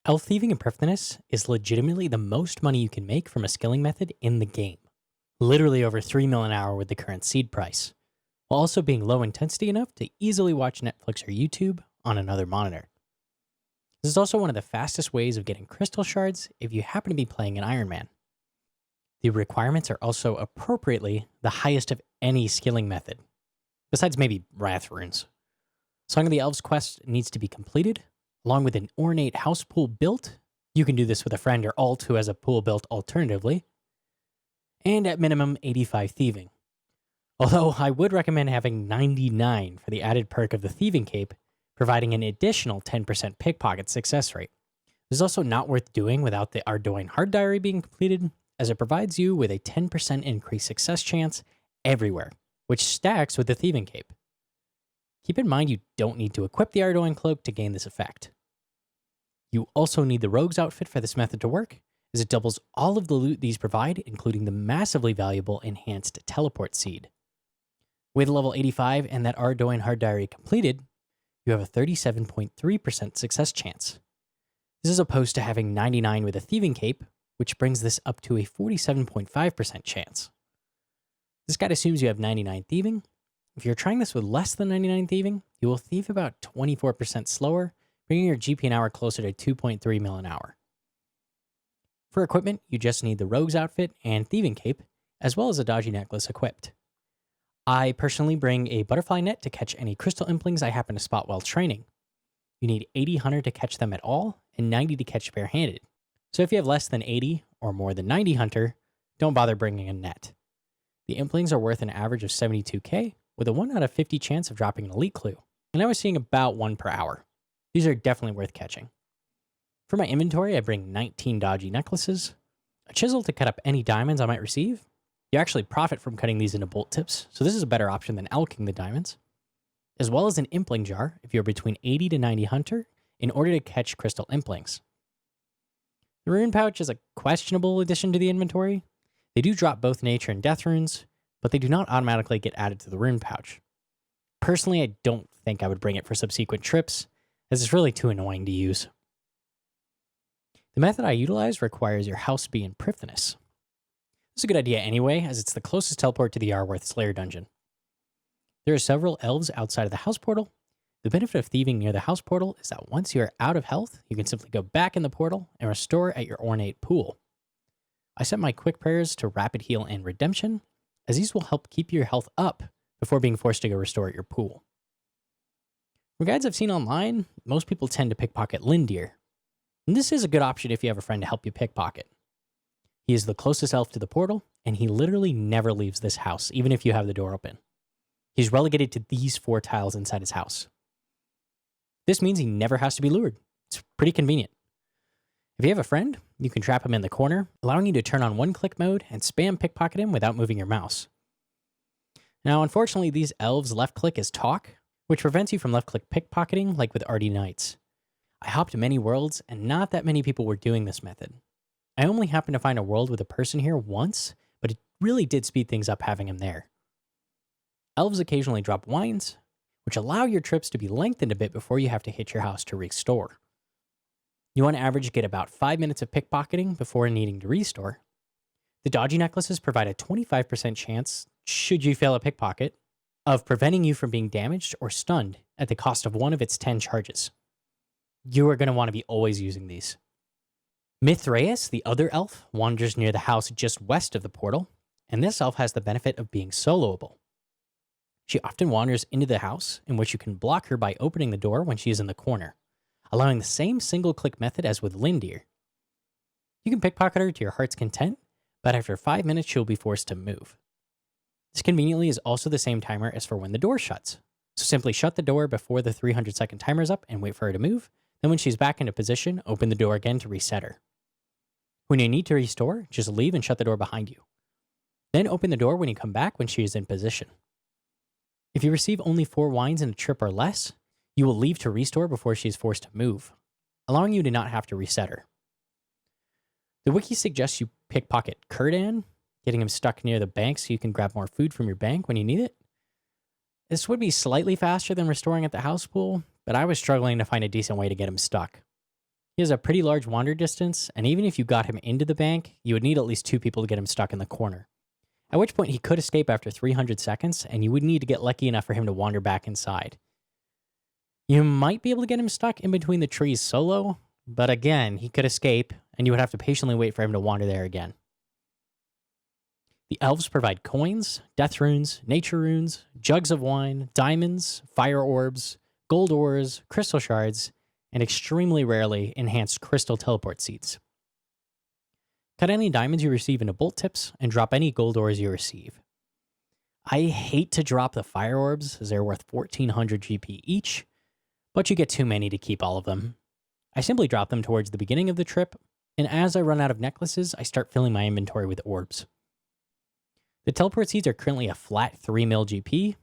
Elf thieving and Prifddinas is legitimately the most money you can make from a skilling method in the game. Literally over 3 mil an hour with the current seed price, while also being low intensity enough to easily watch Netflix or YouTube on another monitor. This is also one of the fastest ways of getting crystal shards if you happen to be playing an Iron Man. The requirements are also appropriately the highest of any skilling method, besides maybe Wrath runes. Song of the Elves quest needs to be completed, along with an ornate house pool built. You can do this with a friend or alt who has a pool built alternatively. And at minimum 85 thieving. Although I would recommend having 99 for the added perk of the thieving cape, providing an additional 10% pickpocket success rate. This is also not worth doing without the Ardoin Hard Diary being completed, as it provides you with a 10% increased success chance everywhere, which stacks with the thieving cape. Keep in mind you don't need to equip the Ardoin cloak to gain this effect. You also need the rogue's outfit for this method to work, as it doubles all of the loot these provide, including the massively valuable enhanced teleport seed. With level 85 and that Ardoin Hard Diary completed, you have a 37.3% success chance. This is opposed to having 99 with a thieving cape, which brings this up to a 47.5% chance. This guide assumes you have 99 thieving. If you're trying this with less than 99 thieving, you will thieve about 24% slower, bringing your GP an hour closer to 2.3 mil an hour. For equipment, you just need the rogue's outfit and thieving cape, as well as a dodgy necklace equipped. I personally bring a butterfly net to catch any crystal implings I happen to spot while training. You need 80 hunter to catch them at all, and 90 to catch barehanded. So if you have less than 80 or more than 90 hunter, don't bother bringing a net. The implings are worth an average of 72k, with a 1 out of 50 chance of dropping an elite clue, and I was seeing about 1 per hour. These are definitely worth catching. For my inventory, I bring 19 dodgy necklaces, a chisel to cut up any diamonds I might receive. You actually profit from cutting these into bolt tips, so this is a better option than alching the diamonds, as well as an impling jar if you're between 80 to 90 hunter in order to catch crystal implings. The rune pouch is a questionable addition to the inventory. They do drop both nature and death runes, but they do not automatically get added to the rune pouch. Personally, I don't think I would bring it for subsequent trips, as it's really too annoying to use. The method I utilize requires your house be in Prifddinas. This is a good idea anyway, as it's the closest teleport to the Arworth Slayer dungeon. There are several elves outside of the house portal. The benefit of thieving near the house portal is that once you are out of health, you can simply go back in the portal and restore at your ornate pool. I set my quick prayers to rapid heal and redemption, as these will help keep your health up before being forced to go restore at your pool. From guides I've seen online, most people tend to pickpocket Lindir, and this is a good option if you have a friend to help you pickpocket. He is the closest elf to the portal, and he literally never leaves this house, even if you have the door open. He's relegated to these 4 tiles inside his house. This means he never has to be lured. It's pretty convenient. If you have a friend, you can trap him in the corner, allowing you to turn on one-click mode and spam pickpocket him without moving your mouse. Now, unfortunately, these elves left-click is talk, which prevents you from left-click pickpocketing like with RD Knights. I hopped many worlds, and not that many people were doing this method. I only happened to find a world with a person here once, but it really did speed things up having him there. Elves occasionally drop wines, which allow your trips to be lengthened a bit before you have to hit your house to restore. You on average get about 5 minutes of pickpocketing before needing to restore. The dodgy necklaces provide a 25% chance, should you fail a pickpocket, of preventing you from being damaged or stunned at the cost of 1 of its 10 charges. You are going to want to be always using these. Mithraeus, the other elf, wanders near the house just west of the portal, and this elf has the benefit of being soloable. She often wanders into the house, in which you can block her by opening the door when she is in the corner, allowing the same single-click method as with Lindir. You can pickpocket her to your heart's content, but after 5 minutes she'll be forced to move. This conveniently is also the same timer as for when the door shuts, so simply shut the door before the 300-second timer is up and wait for her to move, then when she's back into position, open the door again to reset her. When you need to restore, just leave and shut the door behind you. Then open the door when you come back when she is in position. If you receive only 4 wines in a trip or less, you will leave to restore before she is forced to move, allowing you to not have to reset her. The wiki suggests you pickpocket Kurdan, getting him stuck near the bank so you can grab more food from your bank when you need it. This would be slightly faster than restoring at the house pool, but I was struggling to find a decent way to get him stuck. He has a pretty large wander distance, and even if you got him into the bank, you would need at least 2 people to get him stuck in the corner. At which point he could escape after 300 seconds, and you would need to get lucky enough for him to wander back inside. You might be able to get him stuck in between the trees solo, but again, he could escape, and you would have to patiently wait for him to wander there again. The elves provide coins, death runes, nature runes, jugs of wine, diamonds, fire orbs, gold ores, crystal shards, and extremely rarely enhanced crystal teleport seeds. Cut any diamonds you receive into bolt tips, and drop any gold ores you receive. I hate to drop the fire orbs, as they're worth 1400 GP each, but you get too many to keep all of them. I simply drop them towards the beginning of the trip, and as I run out of necklaces, I start filling my inventory with orbs. The teleport seeds are currently a flat 3 mil GP,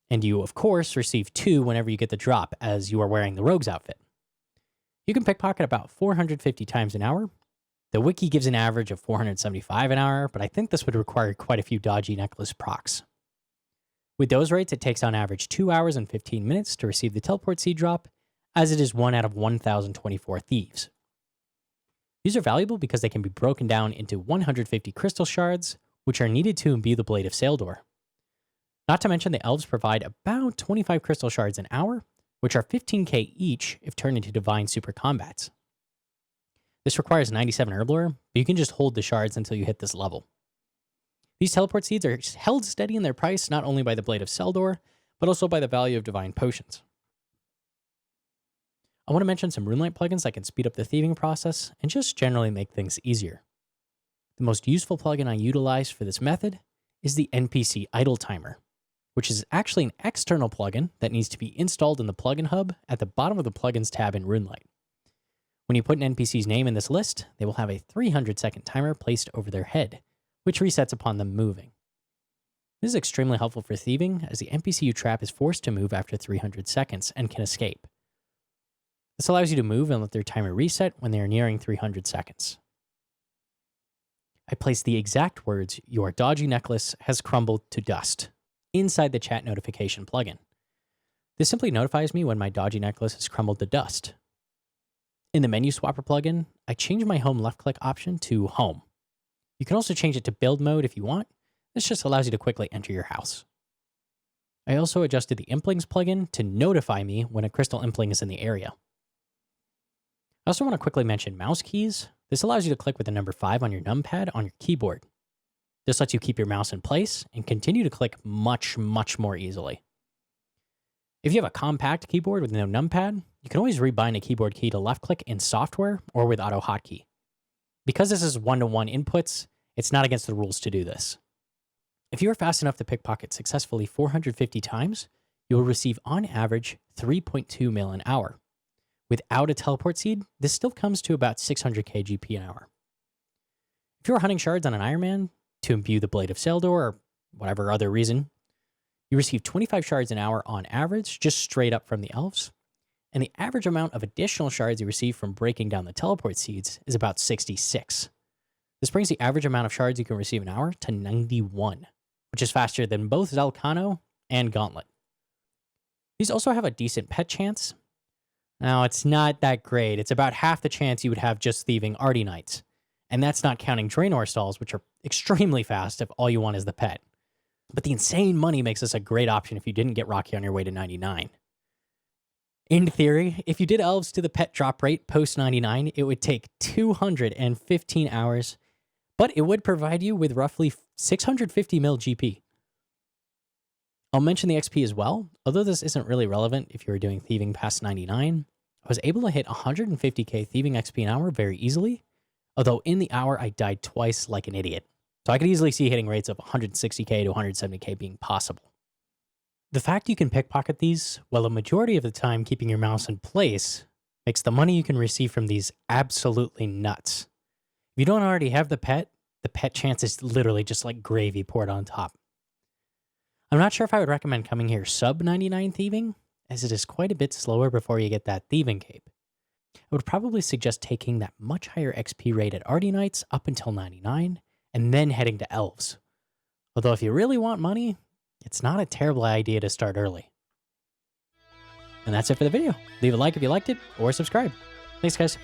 and you, of course, receive 2 whenever you get the drop, as you are wearing the rogue's outfit. You can pickpocket about 450 times an hour. The wiki gives an average of 475 an hour, but I think this would require quite a few dodgy necklace procs. With those rates, it takes on average 2 hours and 15 minutes to receive the teleport seed drop, as it is 1 out of 1,024 thieves. These are valuable because they can be broken down into 150 crystal shards, which are needed to imbue the Blade of Saeldor. Not to mention the elves provide about 25 crystal shards an hour, which are 15k each if turned into divine super combats. This requires 97 herblore, but you can just hold the shards until you hit this level. These teleport seeds are held steady in their price not only by the Blade of Saeldor, but also by the value of divine potions. I want to mention some RuneLite plugins that can speed up the thieving process and just generally make things easier. The most useful plugin I utilize for this method is the NPC idle timer, which is actually an external plugin that needs to be installed in the plugin hub at the bottom of the plugins tab in RuneLite. When you put an NPC's name in this list, they will have a 300-second timer placed over their head, which resets upon them moving. This is extremely helpful for thieving, as the NPC you trap is forced to move after 300 seconds and can escape. This allows you to move and let their timer reset when they are nearing 300 seconds. I place the exact words, "Your dodgy necklace has crumbled to dust," inside the chat notification plugin. This simply notifies me when my dodgy necklace has crumbled to dust. In the menu swapper plugin, I change my home left click option to home. You can also change it to build mode if you want. This just allows you to quickly enter your house. I also adjusted the implings plugin to notify me when a crystal impling is in the area. I also want to quickly mention mouse keys. This allows you to click with the number 5 on your numpad on your keyboard. This lets you keep your mouse in place and continue to click much, much more easily. If you have a compact keyboard with no numpad, you can always rebind a keyboard key to left click in software or with auto hotkey. Because this is one-to-one inputs, it's not against the rules to do this. If you are fast enough to pickpocket successfully 450 times, you will receive on average 3.2 mil an hour. Without a teleport seed, this still comes to about 600k GP an hour. If you're hunting shards on an Iron Man to imbue the Blade of Saeldor or whatever other reason, you receive 25 shards an hour on average, just straight up from the elves, and the average amount of additional shards you receive from breaking down the teleport seeds is about 66. This brings the average amount of shards you can receive an hour to 91, which is faster than both Zelcano and Gauntlet. These also have a decent pet chance. Now, it's not that great. It's about half the chance you would have just thieving Arty Knights. And that's not counting Draenor stalls, which are extremely fast if all you want is the pet. But the insane money makes this a great option if you didn't get Rocky on your way to 99. In theory, if you did elves to the pet drop rate post 99, it would take 215 hours, but it would provide you with roughly 650 mil GP. I'll mention the XP as well. Although this isn't really relevant if you were doing thieving past 99, I was able to hit 150k thieving XP an hour very easily, although in the hour I died twice like an idiot. So I could easily see hitting rates of 160k to 170k being possible. The fact you can pickpocket these, while a majority of the time keeping your mouse in place, makes the money you can receive from these absolutely nuts. If you don't already have the pet chance is literally just like gravy poured on top. I'm not sure if I would recommend coming here sub 99 thieving, as it is quite a bit slower before you get that thieving cape. I would probably suggest taking that much higher XP rate at Arty Knights up until 99, and then heading to elves. Although if you really want money, it's not a terrible idea to start early. And that's it for the video. Leave a like if you liked it, or subscribe. Thanks, guys.